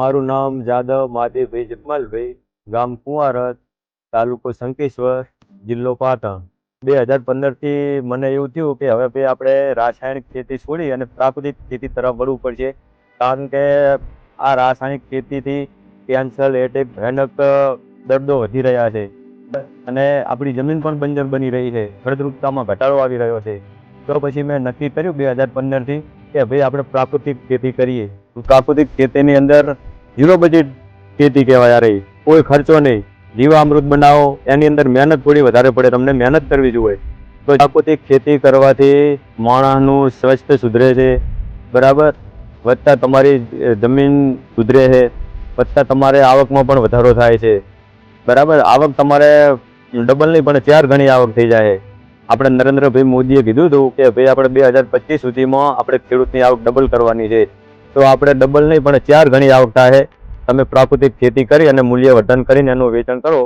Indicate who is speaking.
Speaker 1: મારું નામ જાદવ મહાદેવભાઈ જગમાલભાઈ, ગામ કુંવારત, તાલુકો શંકેશ્વર, જિલ્લો પાટણ. 2015 થી મને એવું થયું કે હવે ભાઈ આપણે રાસાયણિક ખેતી છોડી અને પ્રાકૃતિક ખેતી તરફ વળવું પડશે. કારણ કે આ રાસાયણિક ખેતીથી કેન્સર, એટેક ભયાનક દર્દો વધી રહ્યા છે અને આપણી જમીન પણ બંજર બની રહી છે. ફળદ્રુપતામાં ઘટાડો આવી રહ્યો છે. તો પછી મેં નક્કી કર્યું 2015 થી કે ભાઈ આપણે પ્રાકૃતિક ખેતી કરીએ. પ્રાકૃતિક ખેતીની અંદર ઝીરો બજેટ ખેતી કહેવાય. યાર કોઈ ખર્ચો નહીં, જીવામૃત બનાવો, એની અંદર મહેનત થોડી વધારે પડે, તમને મહેનત કરવી જોઈએ. તો પ્રાકૃતિક ખેતી કરવાથી માણસનું સ્વાસ્થ્ય સુધરે છે, બરાબર, વધતા તમારી જમીન સુધરે છે, વધતા તમારે આવકમાં પણ વધારો થાય છે, બરાબર. આવક તમારે ડબલ નહીં પણ 4 ગણી આવક થઈ જાય. આપણે નરેન્દ્રભાઈ મોદીએ કીધું હતું કે ભાઈ આપણે 2025 સુધીમાં આપણે ખેડૂતની આવક ડબલ કરવાની છે. તો આપણે ડબલ નહીં પણ 4 ગણી આવક થાય. તમે પ્રાકૃતિક ખેતી કરી અને મૂલ્યવર્ધન કરીને એનું વેચાણ કરો